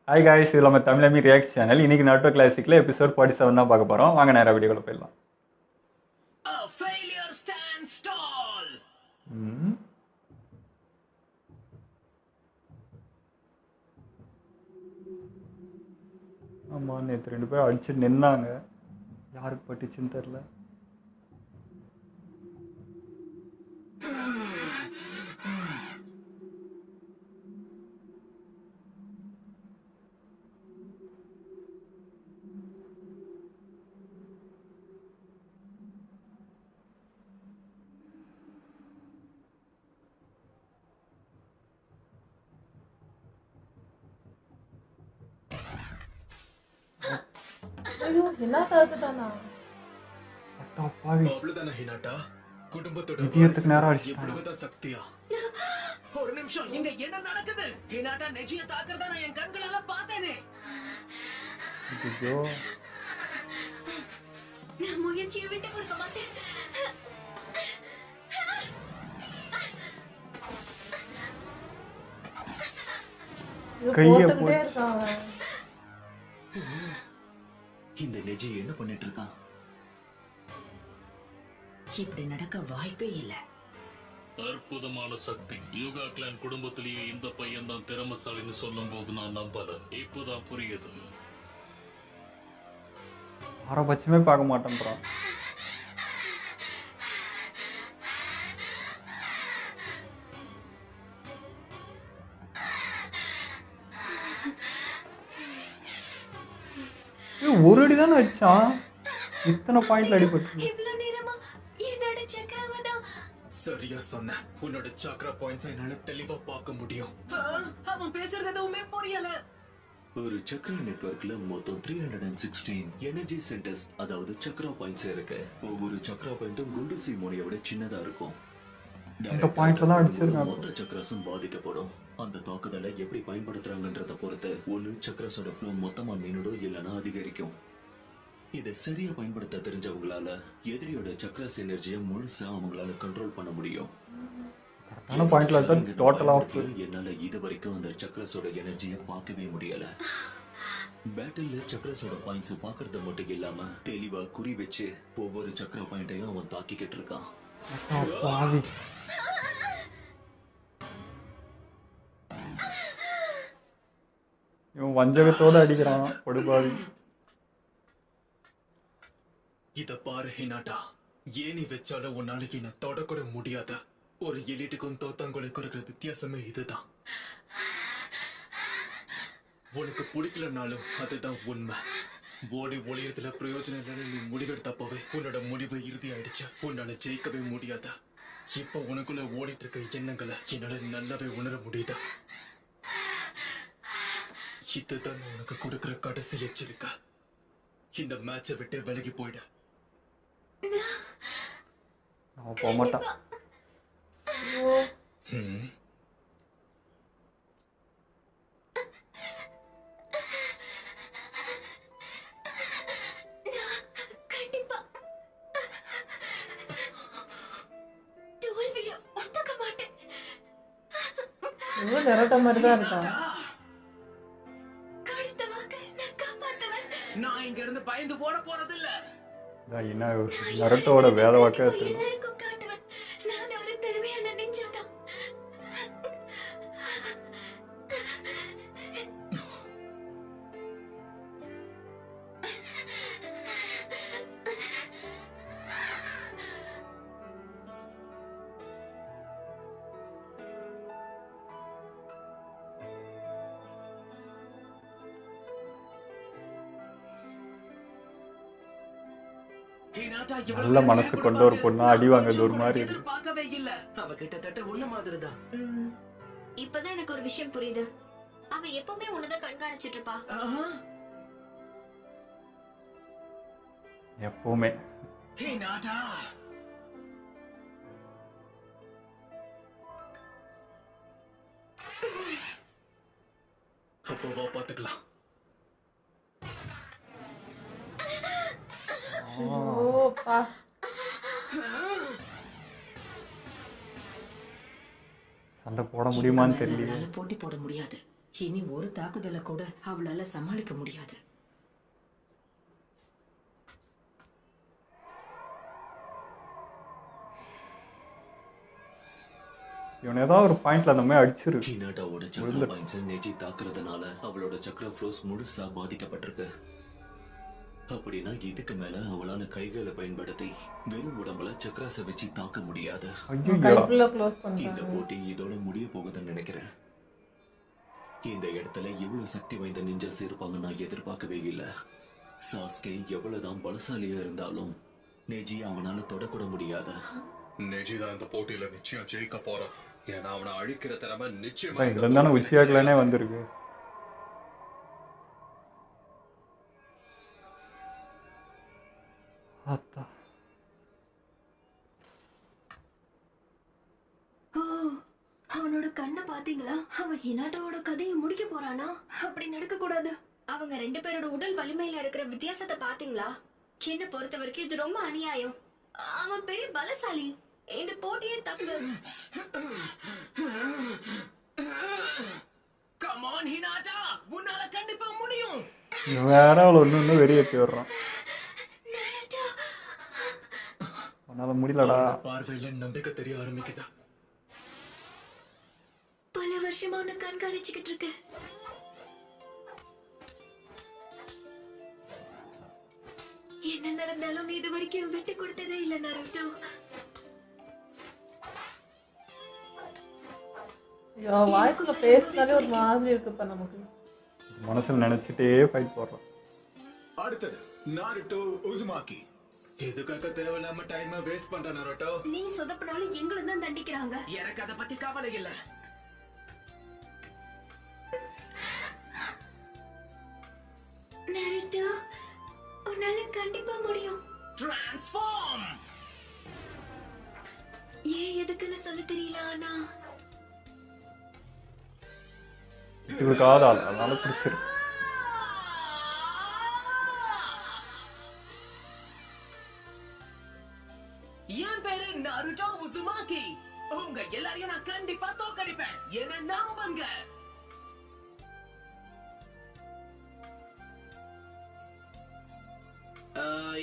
Hi guys, இது நம்ம தமிழமி react channel. இன்னைக்கு நாட்டோ கிளாசிக்கில் எபிசோட் 47 தான் பார்க்க போகிறோம். வாங்க நேராக வீடியோக்குள்ள போயிடலாம். ஆமாம், நேற்று 2 பேரும் அடிச்சு நின்னாங்க. யாருக்கு பட்டுச்சுன்னு தெரில. ஐயோ ஹினாட்டா அதுதானா? அட்டா பாவி, அவ்வளவுதான ஹினாட்டா? குடும்பத்தோட இதயத்துக்கு நேரா அடிச்சிட்டான். இவ்வளவுதான் சக்தியா? ஒரு நிமிஷம், இங்க என்ன நடக்குது? ஹினாட்டா நெஜிய தாக்குறத நான் என் கண்களால பார்த்தேனே. ஐயோ, நான் முயற்சியை விட்டு கொடுக்க மாட்டேன். கையை போட்டுக்கிட்டே போட்டு இருக்கான் அவன். இந்த நெஜி என்ன பண்ணிட்டு இருக்கான்? இப்படி நடக்க வாய்ப்பே இல்ல. அற்புதமான சக்தி. யோகா கிளான் குடும்பத்திலேயே இந்த பையன் தான் திறமசாலின்னு சொல்லும் போது நான் நம்பல. இப்போதான் புரியுது. பாரபட்சமே பார்க்க மாட்டேன்றான். ஒரு அடி தானே வச்சான், இத்தனை பாயிண்ட்ல அடிபட்டு. இவ்வளவு நேரமா என்னோட சக்கரவதான். சரியா சொன்ன. உன்னோட சக்ரா பாயிண்ட்ஸ் என்னால தெளிவா பார்க்க முடியும். அவன் பேசுறது எதுவுமே புரியல. ஒரு சக்ரா நெட்வொர்க்ல மொத்தம் 316 எனர்ஜி சென்டர்ஸ், அதாவது சக்ரா பாயிண்ட்ஸ் இருக்கு. ஒவ்வொரு சக்ரா பாயிண்ட்டும் குண்டூசி முனையை விட சின்னதா இருக்கும். இந்த பாயிண்ட்ல தான் அடிச்சிருக்காங்க. மொத்த சக்ராஸும் பாதிக்கப்படும். அந்த தாக்குதலை எப்படி பயன்படுத்துறாங்கன்றத பொறுத்து ஒன்னு சக்ராஸோட ஃப்ளோ மொத்தமா நின்னுடும், இல்லைன்னா அதிகரிக்கும். இதை சரியா பயன்படுத்த தெரிஞ்சவங்களால எதிரியோட சக்ராஸ் எனர்ஜியை முழுசா அவங்களால கண்ட்ரோல் பண்ண முடியும். கரெக்டான பாயிண்ட்ல தான் டோட்டல் ஆஃப். என்னால இது வரைக்கும் அந்த சக்ராஸோட எனர்ஜியை பார்க்கவே முடியல. பேட்டில்ல சக்ராஸோட பாயிண்ட்ஸ் பாக்குறது மட்டும் இல்லாம தெளிவா குறி வச்சு ஒவ்வொரு சக்ரா பாயிண்டையும் அவன் தாக்கிக்கிட்டு இருக்கான். பாவி, இவன் வஞ்சகத்தோட அடிக்கிறான் படுபாவி. இத பாரு ஹினாட்டா, ஏனி வச்சாலும் உன்னால என்ன தொடக்கூட முடியாது. ஒரு எலிட்டுக்கும் தோத்தாங்குளைக்கும் இருக்கிற வித்தியாசமே இதுதான். உனக்கு பிடிக்கலனாலும் அதுதான் உண்மை. ஓடி ஒளியத்துல பிரயோஜனம் இல்லைன்னு நீ முடிவெடுத்தப்பவே உன்னோட முடிவு இறுதி ஆயிடுச்சு. உன்னால ஜெயிக்கவே முடியாது. இப்ப உனக்குள்ள ஓடிட்டு இருக்க எண்ணங்களை என்னால நல்லாவே உணர முடியுது. இதுதான் உனக்கு கொடுக்கிற கடைசி எச்சரிக்கை. இந்த மேட்சை விட்டு விலகி போயிடு. அவன் போக மாட்டான். ஐயோ கண்டிப்பா தோல்வியை ஒத்துக்க மாட்டேன். இவன் நெரட்ட மாதிரி தான் இருக்கான். கொடுத்த வாக்கை நான் காப்பாத்துவேன். நான் இங்க இருந்து பயந்து போட போறது இல்ல. என்ன நரட்டோட வேத வாக்க எல்லாருக்கும் காட்டுவேன். நான் ஒரு திறமையான நெஞ்சதான். ஹினாட்டா நல்ல மனசு கொண்ட ஒரு பொண்ணா அடி வாங்குறது ஒரு மாதிரி இருக்கு. பார்க்கவே இல்ல. அவ கிட்டத்தட்ட உன்ன மாதிரிதான். இப்பதான் எனக்கு ஒரு விஷயம் புரியுது. அவ எப்பவுமே உன்னதான் கண்காணிச்சிட்டு இருப்பா. எப்பவுமே. ஹினாட்டா அப்பவா பாத்துக்கலாம். ஓப்பா சண்டை போட முடியுமான்னு தெரியல. போட்டி போட முடியாது. இனி ஒரு தாக்குதலை கூட அவளால சமாளிக்க முடியாது. இவன் ஏதாவது ஒரு பாயிண்ட்ல அந்த மாதிரி அடிச்சிரு. ஹினாட்டாவோட சக்ரா பாயிண்ட்ஸ் நெஜி தாக்குறதுனால அவளோட சக்ரா ஃப்ளோஸ் முழுசா பாதிக்கப்பட்டிருக்கு. அப்படின்னா இதுக்கு மேல அவளால கைகளை பயன்படுத்தி வெறும் உடம்புல சக்ராஸை வச்சு தாக்க முடியாது. ஐயோ கை ஃபுல்லா க்ளோஸ் இந்த பண்ணிட்டாங்க. போட்டி இதோட முடிய போகுதுன்னு நினைக்கிறேன். இந்த இடத்துல இவ்வளவு சக்தி வாய்ந்த நிஞ்சஸ் இருப்பாங்க நான் எதிர்பார்க்கவே இல்ல. சாஸ்கே எவ்வளவுதான் பலசாலியா இருந்தாலும் நெஜி அவனால தொடக்கூட முடியாது. நெஜி தான் இந்த போட்டியில நிச்சயம் ஜெயிக்க போறான். ஏன்னா அவனை அழிக்கிற திறமை நிச்சயமா அதான் இந்த இதுல தானே போட்டியில உச்சியாக்கலனே வந்திருக்கு. ஆத்தா ஓ, அவனோட கண்ணை பாத்தீங்களா? அவன் ஹினாட்டாவோட கதையை முடிக்க போறானா? அப்படி நடக்க கூடாது. அவங்க 2 பேரோட உடல் வலிமையில இருக்கிற வித்தியாசத்தை பாத்தீங்களா? என்ன பொறுத்த வரைக்கும் இது ரொம்ப அநியாயம். அவன் பெரிய பலசாலி. இந்த போட்டியே தப்பு. கம் ஆன் ஹினாட்டா, உன்னால கண்டிப்பா முடியும். இவன் வேற அவளை ஒன்று வெறியேற்றி விடுறான். உன்னால முடியலடா. அவனோட பார்வையில நம்பிக்கை தெரிய ஆரம்பிக்குதா? பல வருஷமா உன்னை கண்காணிச்சுக்கிட்டு இருக்க. என்ன நடந்தாலும் நீ இது வரைக்கும் விட்டு கொடுத்ததே இல்ல நருட்டோ. ஐயோ வாய்க்குள்ள பேசினாலே ஒரு மாதிரி இருக்குப்பா நமக்கு. மனசுல நினைச்சிட்டே ஃபைட் போடுறான். அடுத்தது நாருட்டோ உசுமாக்கி. எதுக்காக தேவையில்லாம டைம் வேஸ்ட் பண்ற நருட்டோ? நீ சொதப்பினாலும் எங்களை தான் தண்டிக்கிறாங்க. எனக்கு அதை பத்தி கவலை இல்ல. நருட்டோ, உன்னால கண்டிப்பா முடியும். டிரான்ஸ்ஃபார்ம். ஏன் எதுக்குன்னு சொல்ல தெரியல. ஆனா இவளுக்கு ஆதாள் அதனால பிடிச்சிருக்கு. என் பேரு நாருட்டோ உசுமாக்கி. உங்க எல்லாரையும் நான் கண்டிப்பா தோக்கடிப்பேன். என்ன நம்புங்க.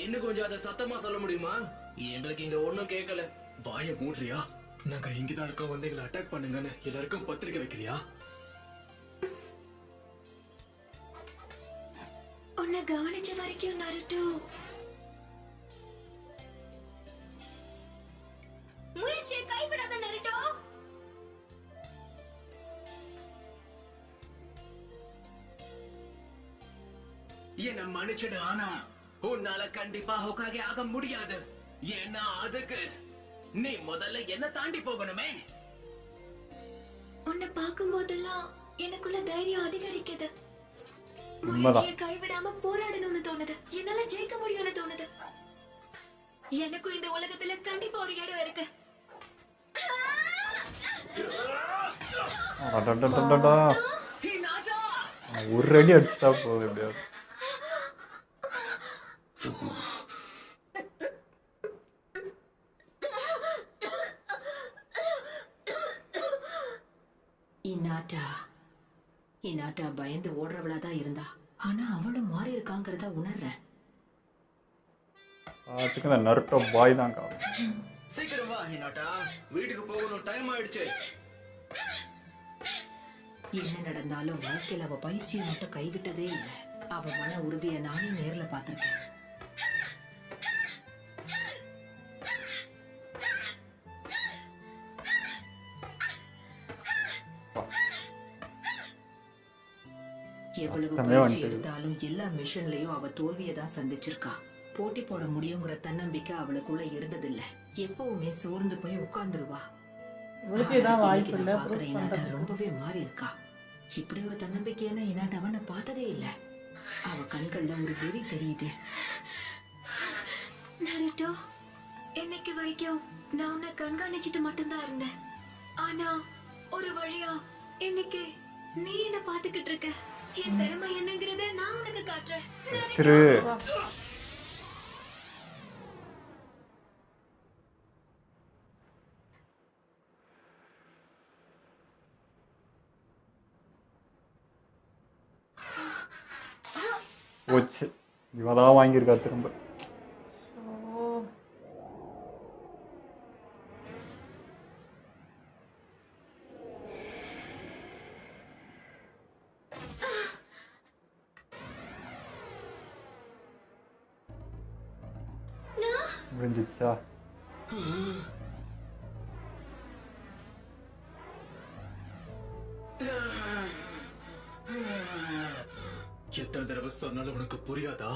இன்னும் கொஞ்சம் அதை சத்தமா சொல்ல முடியுமா? எங்களுக்கு இங்க ஒண்ணும் கேட்கல. வாய மூடுறியா? நாங்க இங்கதான் இருக்கோம், வந்து எங்களை அட்டாக் பண்ணுங்கன்னு எல்லாருக்கும் பத்திரிக்கை வைக்கிறியா? உன்னை கவனிச்ச வரைக்கும் நருட்டோ முயற்சியை கைவிடாத நருட்டோ. என்ன மன்னிச்சிடு, ஆனா உன்னால கண்டிப்பா ஹோகாகே ஆக முடியாது. ஏன்னா அதுக்கு நீ முதல்ல என்ன தாண்டி போகணுமே. உன்னை பார்க்கும் போதெல்லாம் எனக்குள்ள தைரியம் அதிகரிக்குது. உண்மைதான். முயற்சியை கைவிடாம போராடணும்னு தோணுது. என்னால ஜெயிக்க முடியும்னு தோணுது. எனக்கும் இந்த உலகத்துல கண்டிப்பா ஒரு இடம் இருக்கு. அடடடடடா. ஹினாட்டா, ஒரு அடி அடிச்சுட்டா போதும் எப்படியாவது. இனாட்டா பயந்து ஓடுறவளா தான் இருந்தா. ஆனா அவளும் மாறி இருக்காங்கிறத உணர்றேன். அதுக்கு இந்த நருட்டோ பாய் தான் காணும். சீக்கிரம் வா ஹினாட்டா, வீட்டுக்கு போகணும், டைம் ஆயிடுச்சு. என்ன நடந்தாலும் வாழ்க்கையில அவ பயிற்சியை மட்டும் கைவிட்டதே இல்லை. அவ மன உறுதியை நானே நேர்ல பார்த்திருக்கேன். எவ்வளவு பயிற்சி எடுத்தாலும் எல்லா மிஷன்லயும் அவ தோல்வியை தான் சந்திச்சிருக்கா. போட்டி போட முடியுங்கிற தன்னம்பிக்கை அவளுக்குள்ள இருந்ததில்ல. எப்பவுமே சோர்ந்து போய் உட்கார்ந்துருவா. இவளுக்கு இதான் வாய்ப்பு இல்ல. பாக்குற இனாட்டா ரொம்பவே மாறி இருக்கா. இப்படி ஒரு தன்னம்பிக்கையான இனாட்டாவை நான் பார்த்ததே இல்ல. அவ கண்கள்ல ஒரு வெறி தெரியுது. நருட்டோ, என்னைக்கு வரைக்கும் நான் உன்னை கண்காணிச்சிட்டு மட்டும்தான் இருந்தேன். ஆனா ஒரு வழியா இன்னைக்கு நீ என்ன பாத்துக்கிட்டு இருக்க. என் திறமை என்னங்கிறத நான் உனக்கு காட்டுறேன். திரு போச்சு. இவன் தான் வாங்கியிருக்கா திரும்ப. ஓ முடிஞ்சிச்சா? எத்தனை தடவை சொன்னாலும் உனக்கு புரியாதா?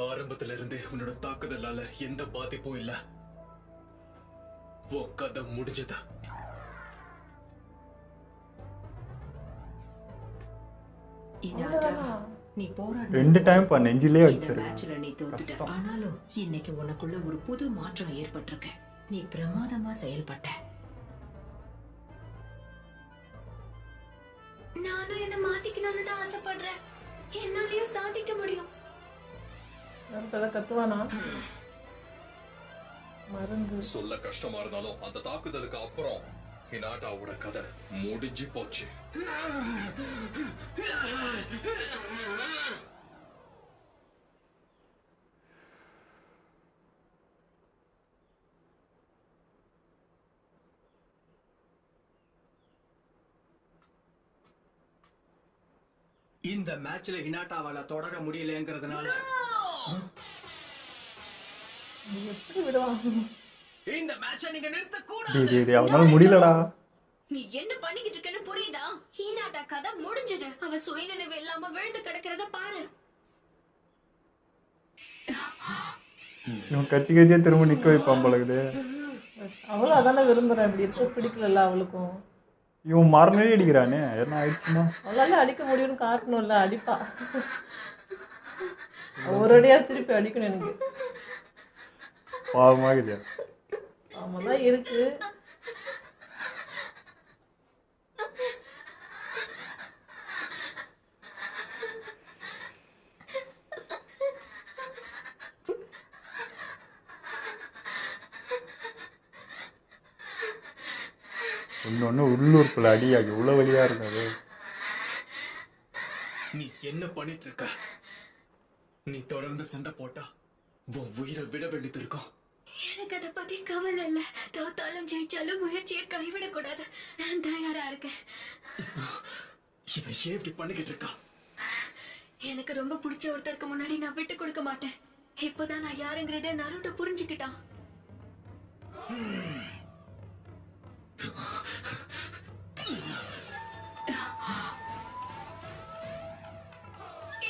ஆரம்பத்துல இருந்தே உன்னோட தாக்குதலால எந்த பாதிப்பும் இல்ல. உன் கதை முடிஞ்சதா? இனாட்டா, நீ போராடு. 2 டைம் நெஞ்சிலே இந்த அடிச்சிருக்கேன். மேட்ச்ல நீ தோத்துட்ட. கஷ்டம். ஆனாலும் இன்னைக்கு உனக்குள்ள ஒரு புது மாற்றம் ஏற்பட்டிருக்கு. நீ பிரமாதமா செயல்பட்ட. நானும் என்ன மாத்திக்கணும்னு தான் ஆசைப்படுறேன். என்னாலயும் சாதிக்க முடியும். அடுத்தத கத்துவானா மருந்து சொல்ல கஷ்டமா இருந்தாலும் அந்த தாக்குதலுக்கு அப்புறம் ஹினாட்டாவோட கதை முடிஞ்சு போச்சு. இந்த மேட்ச்ல ஹினாட்டாவால தொடர முடியலங்கிறதுனால எப்படி விடுவான்? இந்த மேட்சை நீங்க நிறுத்த டேய் அவனால முடியலடா. நீ என்ன பண்ணிக்கிட்டு இருக்கன்னு புரியுதா? ஹீனாட்டா கதை முடிஞ்சது. அவ சுயநினைவு இல்லாம விழுந்து கிடக்கிறத பாரு. இவன் கத்தி கத்தியே திரும்ப நிக்க வைப்பான் போலகுது. அவளும் அதானே விரும்புறேன். இப்படி இருக்க பிடிக்கல அவளுக்கும். இவன் மரணே அடிக்கிறானே, என்ன ஆயிடுச்சுன்னா? அவளால அடிக்க முடியும்னு காட்டணும்ல, அடிப்பா. ஒரடியா திருப்பி அடிக்கணும் எனக்கு. பாவமாகுது. ஆமாதான் இருக்கு. ஒன்று உள்ளூர்க்குள்ள அடியாகி இவ்வளோ வழியா இருக்காது. நீ என்ன பண்ணிட்டு இருக்க? நீ தொடர்ந்து சண்டை போட்டா உன் உயிரை விட வேண்டியது இருக்கும். எனக்கு அதை பத்தி கவலை இல்ல. தோத்தாலும் ஜெயிச்சாலும் முயற்சியை கைவிடக்கூடாது. நான் தயாரா இருக்கேன். இவன் ஏன் இப்படி பண்ணிக்கிட்டு இருக்கா? எனக்கு ரொம்ப பிடிச்ச ஒருத்தருக்கு முன்னாடி நான் விட்டு கொடுக்க மாட்டேன். இப்போதான் நான் யாருங்கிறத நருட்டோ புரிஞ்சுக்கிட்டான்.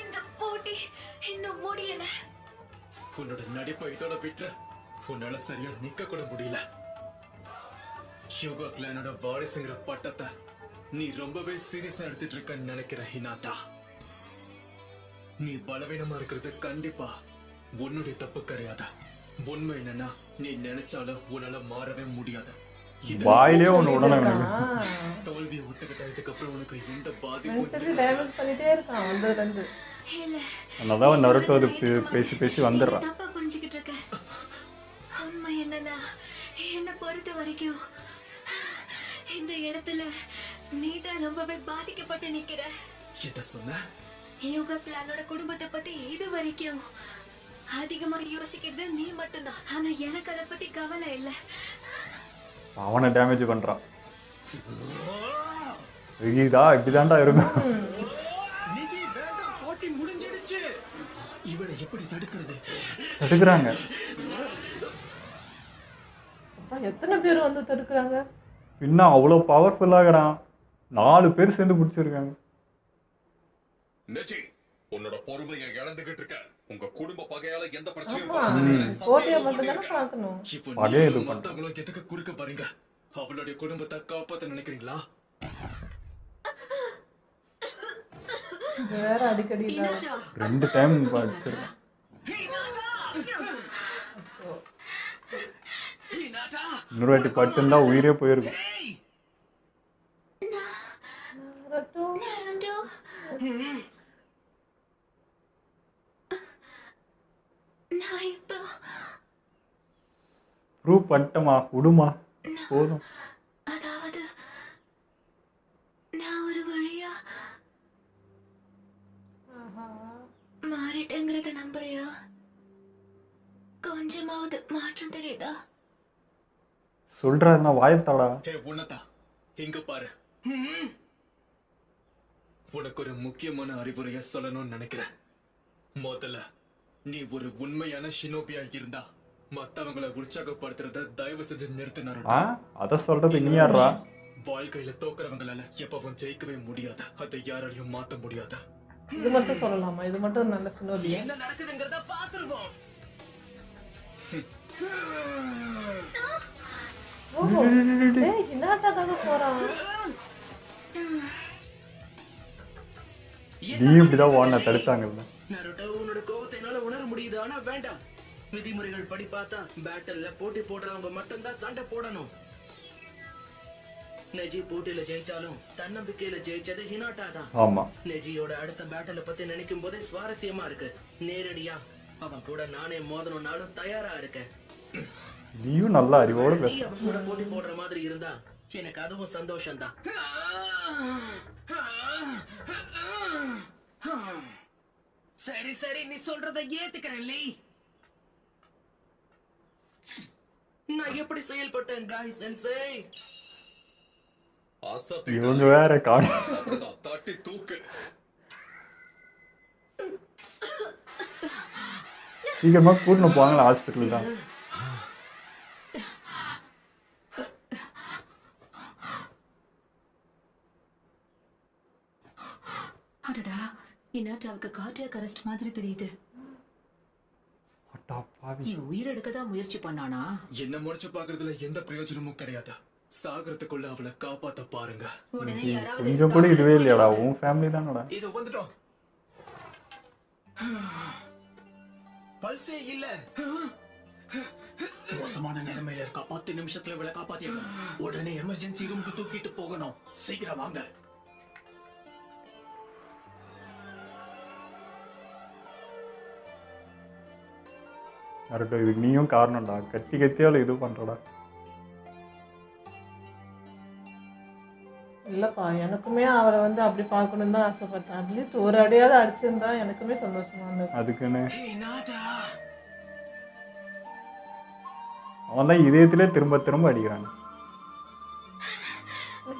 இந்த போட்டி இன்னும் முடியல. உன்னோட நடிப்பை இதோட விட்டுற. உன்னால சரியா நிக்க கூட முடியல. யோகா கிளானோட வாரிசுங்கிற பட்டத்தை நீ ரொம்பவே சீரியஸா எடுத்துட்டு இருக்கன்னு நினைக்கிற ஹினாட்டா. நீ பலவீனமா இருக்கிறது கண்டிப்பா உன்னுடைய தப்பு கிடையாது. உண்மை என்னன்னா, நீ நினைச்சாலும் உன்னால மாறவே முடியாது. வாயிலே ஒன்று உடனே தோல்வியை ஒத்துக்கிட்டதுக்கு அப்புறம் உனக்கு எந்த பாதிப்பும் மென்டலி டேமேஜ் பண்ணிட்டே இருக்கான். வந்து இல்ல, அதனால நருட்டோ அது பேசி பேசி வந்துடுறான். தப்பா புரிஞ்சுக்கிட்டு இருக்க. உண்மை என்னன்னா, என்ன பொறுத்த வரைக்கும் இந்த இடத்துல நீதான் ரொம்பவே பாதிக்கப்பட்டு நிக்கிற. என்ன சொன்ன? யோகா பிளானோட குடும்பத்தை பத்தி இது வரைக்கும் அதிகமா யோசிக்கிறது நீ மட்டும்தான். ஆனா எனக்கு அதை பத்தி கவலை இல்ல. அவனை டேமேஜ் பண்றான். இதா இப்படிதான்டா இருக்கும். நிஜி வேண்டாம், போட்டி முடிஞ்சிடுச்சு. இவனை எப்படி தடுக்கிறது? தடுக்கிறாங்க. அப்பா எத்தனை பேர் வந்து தடுக்கிறாங்க? பின்ன அவ்வளோ பவர்ஃபுல்லாகிறான். 4 பேர் சேர்ந்து பிடிச்சிருக்காங்க. நெஜி, உன்னோட பொறுமையை இழந்துகிட்டு இருக்க. உங்க குடும்ப பகையால எந்த பிரச்சனையும் ஆமா, வராதுன்னு போட்டியை சத்தியமா மட்டும் தானே பண்ணிருக்கேன். பார்க்கணும். இப்போ அதே இது நீங்களும் பண்ற. மத்தவங்களும் எதுக்கு குறுக்க பாருங்க? அவளுடைய குடும்பத்தை காப்பாத்த நினைக்கிறீங்களா? வேற அடிக்கடி இதான். 2 டைம் அடிச்சிருக்கான். இன்னொரு வாட்டி பட்டுந்தா உயிரே போயிருக்கும். நருட்டோ, நருட்டோ, நான் இப்போ ப்ரூவ் பண்ணிட்டமா, விடுமா போதும். அதாவது நான் ஒரு வழியா ஆஹா. மாறி ஏதாவது மாற்றம் தெரியுதா? சொல்றாருன்னா வாயத்தாடா. ஹே உன்னதா, இங்க பாரு. உனக்கு ஒரு முக்கியமான அறிவுரைய சொல்லணும்னு நினைக்கிறேன். முதல்ல நீ ஒரு உண்மையான ஷினோபியா இருந்தா மத்தவங்களை உற்சாகப்படுத்துறத தயவு செஞ்சு நிறுத்தினாரு. அத சொல்றது நீ யாரா? வாழ்க்கையில தோக்குறவங்களால எப்பவும் ஜெயிக்கவே முடியாது. அதை யாராலையும் மாத்த முடியாது. இது மட்டும் சொல்லலாமா? இது மட்டும் நல்ல சினோபி. என்ன நடக்குதுங்கறத பாத்துருவோம். ஏய் ஹினாட்டாக்காக போறான். நீ இப்படிதான் ஓடன தடுத்தாங்கல்ல. நருட்டோ உன்னோட கோவத்தை என்னால உணர முடியுது. ஆனா வேண்டாம். விதிமுறைகள் படி பார்த்தா பேட்டல்ல போட்டி போடுறவங்க மட்டும்தான் சண்டை போடணும். நெஜி போட்டியில ஜெயிச்சாலும் தன்னம்பிக்கையில ஜெயிச்சது ஹினாட்டா தான். ஆமா. நெஜியோட அடுத்த பேட்டல பத்தி நினைக்கும் போதே சுவாரஸ்யமா இருக்கு. நேரடியா அவன் கூட நானே மோதணும்னாலும் தயாரா இருக்கேன். நீயும் நல்ல அறிவோட நீ அவன் கூட போட்டி போடுற மாதிரி இருந்தா எனக்கு அதுவும் சந்தோஷம் தான். சரி சரி, நீ சொல்றத ஏத்துக்கிறேன் லீ. நான் எப்படி செயல்பட்டேன் காய் சென்சே? இவங்க வேற காண தட்டி தூக்கு. சீக்கிரமா கூட்டின்னு போவாங்களா ஹாஸ்பிட்டல் தான். அடடா, இனாட்டாவுக்கு கார்டியாக் அரெஸ்ட் மாதிரி தெரியுது. இவன் உயிரெடுக்க தான் முயற்சி பண்ணானா? என்ன முறைச்சு பாக்குறதுல எந்த பிரயோஜனமும் கிடையாது. சாகரத்துக்குள்ள அவளை காப்பாத்த பாருங்க. கொஞ்சம் கூட இதுவே இல்லையாடா? உன் ஃபேமிலி தானடா. இது வந்துட்டோம். பல்சே இல்ல. மோசமான நிலைமையில இருக்கா. 10 நிமிஷத்துல இவளை காப்பாத்திடணும். உடனே எமர்ஜென்சி ரூமுக்கு தூக்கிட்டு போகணும். சீக்கிரம் வாங்க. கரெக்டா, இதுக்கு நீயும் காரணம்டா. கத்தி கத்தியால இது பண்றடா. இல்லப்பா, எனக்குமே அவரை வந்து அப்படி பார்க்கணும்னு தான் ஆசைப்பட்டேன். அட்லீஸ்ட் ஒரு அடியாவது அடிச்சிருந்தா எனக்குமே சந்தோஷமா இருந்தது. அதுக்குன்னு அவன் தான் இதயத்திலே திரும்ப திரும்ப அடிக்கிறான்.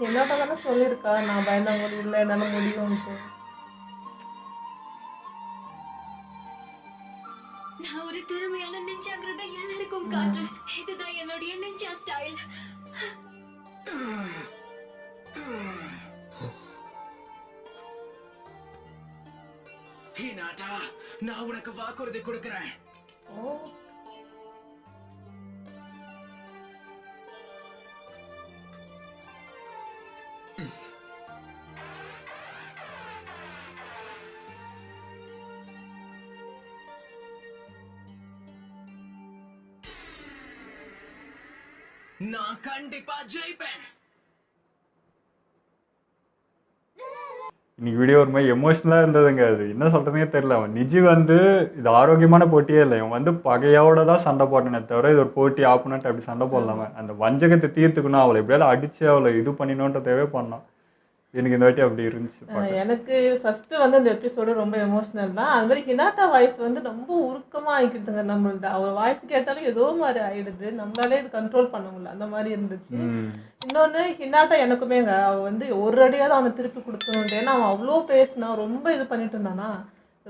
ஹினாட்டா தானே சொல்லியிருக்கா, நான் பயந்தாங்க இல்லை என்னால முடியும்ட்டு. நான் ஒரு திறமையான நெஞ்சாங்கிறத எல்லாருக்கும் காட்டுறேன். இதுதான் என்னுடைய நெஞ்சா ஸ்டைல். ஹினாட்டா, நான் உனக்கு வாக்குறுதி கொடுக்கிறேன். நான் கண்டிப்பா ஜெயிப்பேன். இன்னைக்கு வீடியோ ஒரு மாதிரி எமோஷனலா இருந்ததுங்க. அது என்ன சொல்றதுனே தெரியல. அவன் நிஜி வந்து இது ஆரோக்கியமான போட்டியே இல்லை. இவன் வந்து பகையோட தான் சண்டை போட்டனே தவிர இது ஒரு போட்டி ஆப்போனன்ட் அப்படி சண்டை போடலாம. அந்த வஞ்சகத்தை தீர்த்துக்கணும், அவளை எப்படியாவது அடிச்சு அவளை இது பண்ணிடணுன்றதே பண்ணான். எனக்கு இந்த வாட்டி அப்படி இருந்துச்சு. எனக்கு ஃபர்ஸ்ட் வந்து அந்த எபிசோடு ரொம்ப எமோஷனல் தான். அது மாதிரி ஹினாட்டா வாய்ஸ் வந்து ரொம்ப உருக்கமா ஆகிக்கிட்டுங்க. நம்மள்ட்ட அவர் வாய்ஸ் கேட்டாலும் ஏதோ மாதிரி ஆயிடுது, நம்மளாலே இது கண்ட்ரோல் பண்ண முடியல, அந்த மாதிரி இருந்துச்சு. இன்னொன்று ஹினாட்டா எனக்குமேங்க அவள் வந்து ஒரு அடியாவது அவனை திருப்பி கொடுக்கணுன்ட்டு. ஏன்னா அவன் அவ்வளோ பேசினான், ரொம்ப இது பண்ணிட்டு இருந்தானா.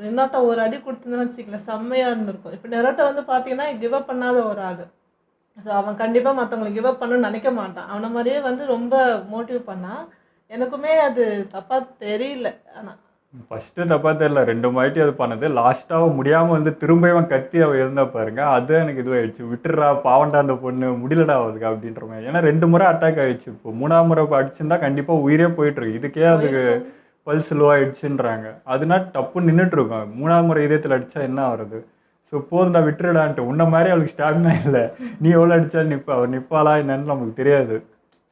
ஹினாட்டா ஒரு அடி கொடுத்துருந்தான்னு வச்சுக்கல, செம்மையாக இருந்திருக்கும். இப்போ நெரோட்டா வந்து பார்த்தீங்கன்னா கிவ் அப் பண்ணாத ஒரு ஆள். ஸோ அவன் கண்டிப்பாக மற்றவங்களை கிவ் அப் பண்ணணும்னு நினைக்க மாட்டான். அவனை மாதிரியே வந்து ரொம்ப மோட்டிவ் பண்ணான். எனக்குமே அது தப்பா தெரியல. ஆனால் ஃபர்ஸ்ட்டு தப்பா தெரியல, 2 வாட்டி அது பண்ணது. லாஸ்ட்டாக முடியாமல் வந்து திரும்பவும் கத்தி அவள் இருந்தா பாருங்க, அது எனக்கு இதுவாகிடுச்சு. விட்டுறா பாவண்டா அந்த பொண்ணு, முடியலடா அவளுக்கு அப்படின்ற மாதிரி. ஏன்னா 2 முறை அட்டாக் ஆகிடுச்சு. இப்போ 3ஆம் முறை அடிச்சுருந்தா கண்டிப்பாக உயிரே போயிட்டுருக்கு. இதுக்கே அதுக்கு பல்ஸ் லோவாகிடுச்சுன்றாங்க. அதுனா டப்புன்னு நின்றுட்டுருக்கோம். 3ஆம் முறை இதயத்தில் அடித்தா என்ன ஆகுறது? ஸோ போதுண்டா விட்டுருடான்ட்டு. உன்ன மாதிரி அவளுக்கு ஸ்டாமினா இல்லை. நீ எவ்வளோ அடித்தா அவள் நிற்பாளா என்னன்னு நமக்கு தெரியாது.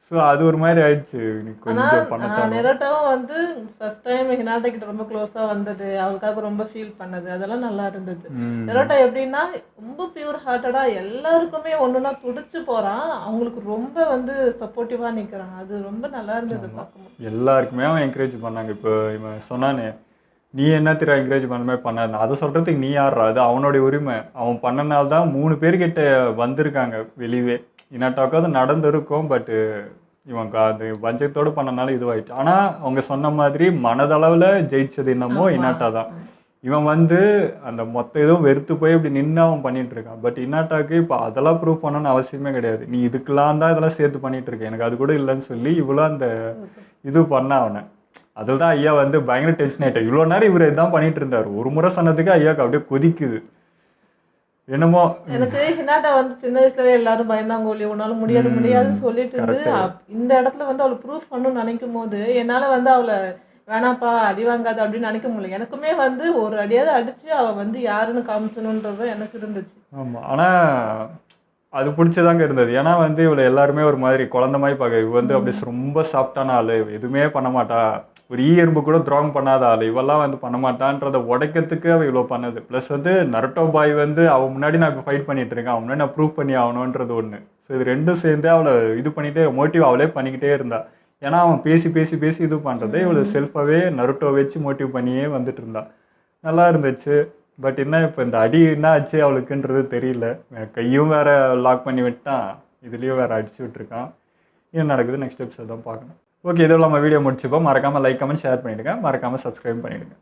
ஸோ அது ஒரு மாதிரி ஆயிடுச்சு. ஆனால் நெரோட்டாவும் வந்து ஃபர்ஸ்ட் டைம் ஹினாட்டா கிட்ட ரொம்ப க்ளோஸாக வந்தது, அவளுக்காக ரொம்ப ஃபீல் பண்ணது, அதெல்லாம் நல்லா இருந்தது. நெரோட்டா எப்படின்னா ரொம்ப பியூர் ஹார்ட்டடாக எல்லாருக்குமே ஒன்றுனா துடிச்சு போகிறான். அவங்களுக்கு ரொம்ப வந்து சப்போர்ட்டிவாக நிற்கிறான். அது ரொம்ப நல்லா இருந்தது பார்க்கணும். எல்லாருக்குமே அவன் என்கரேஜ் பண்ணாங்க. இப்போ இவன் சொன்னானே நீ என்ன திரு என்கரேஜ் பண்ணமே பண்ணாது அதை சொல்கிறதுக்கு நீ யார்றா, அது அவனுடைய உரிமை. அவன் பண்ணனால தான் 3 பேர்கிட்ட வந்திருக்காங்க வெளியே. இனாட்டாவுக்கு அது நடந்திருக்கும், பட்டு இவன் அது வஞ்சத்தோடு பண்ணனால இதுவாயிடுச்சு. ஆனால் அவங்க சொன்ன மாதிரி மனதளவில் ஜெயிச்சது என்னமோ இனாட்டா தான். இவன் வந்து அந்த மொத்த இதுவும் வெறுத்து போய் இப்படி நின்று அவன் பண்ணிட்டு இருக்கான். பட் இனாட்டாக்கு இப்போ அதெல்லாம் ப்ரூவ் பண்ணணும்னு அவசியமே கிடையாது. நீ இதுக்கெல்லாம் தான் இதெல்லாம் சேர்த்து பண்ணிட்டு இருக்க, எனக்கு அது கூட இல்லைன்னு சொல்லி இவ்வளோ அந்த இது பண்ண அவனை. அதில் தான் ஐயா வந்து பயங்கர டென்ஷன் ஆகிட்டார். இவ்வளோ நேரம் இவர் இதுதான் பண்ணிட்டு இருந்தார். ஒரு முறை சொன்னதுக்கு ஐயாவுக்கு அப்படியே கொதிக்குது. என்னமோ எனக்கு ஹினாட்டா வந்து சின்ன வயசுல எல்லாரும் பயந்தாங்க, ஒளி உன்னால முடியாதுன்னு சொல்லிட்டு இருந்து இந்த இடத்துல வந்து அவளை ப்ரூஃப் பண்ணணும்னு நினைக்கும் போது என்னால வந்து அவளை வேணாப்பா அடி வாங்காது அப்படின்னு நினைக்க முடியல. எனக்குமே வந்து ஒரு அடியாவது அடிச்சு அவள் வந்து யாருன்னு காமிச்சணுன்றது எனக்கு இருந்துச்சு. ஆமாம், ஆனால் அது பிடிச்சதாங்க இருந்தது. ஏன்னா வந்து இவளை எல்லாருமே ஒரு மாதிரி குழந்த மாதிரி பார்க்க. இவ வந்து அப்படி ரொம்ப சாஃப்டான ஆள், எதுவுமே பண்ண மாட்டா, ஒரு எறும்பு கூட துரோகம் பண்ணாத ஆள், இவெல்லாம் வந்து பண்ண மாட்டான்றதை உடைக்கிறதுக்கு அவள் இவ்வளோ பண்ணது. ப்ளஸ் வந்து நருட்டோ பாய் வந்து அவன் முன்னாடி நான் இப்போ ஃபைட் பண்ணிட்டு இருக்கேன், அவன் முன்னாடி நான் ப்ரூவ் பண்ணி ஆகணுன்றது ஒன்று. ஸோ இது ரெண்டும் சேர்ந்து அவளை இது பண்ணிகிட்டே மோட்டிவ் அவளே பண்ணிக்கிட்டே இருந்தா. ஏன்னா அவன் பேசி இது பண்ணுறது இவளை செல்ஃபாகவே நருட்டோ வச்சு மோட்டிவ் பண்ணியே வந்துட்டு இருந்தா. நல்லா இருந்துச்சு. பட் என்ன இப்போ இந்த அடி என்ன ஆச்சு அவளுக்குன்றது தெரியல. கையும் வேற லாக் பண்ணி விட்டான், இதுலேயும் வேற அடிச்சு விட்டுருக்கான். என்ன நடக்குது நெக்ஸ்ட் எபிசோட் தான் பார்க்கணும். ஓகே, இதெல்லாம் நம்ம வீடியோ முடிச்சுப்போம். மறக்காமல் லைக் கமெண்ட் ஷேர் பண்ணிவிடுங்க, மறக்காமல் சப்ஸ்கிரைப் பண்ணிவிடுங்க.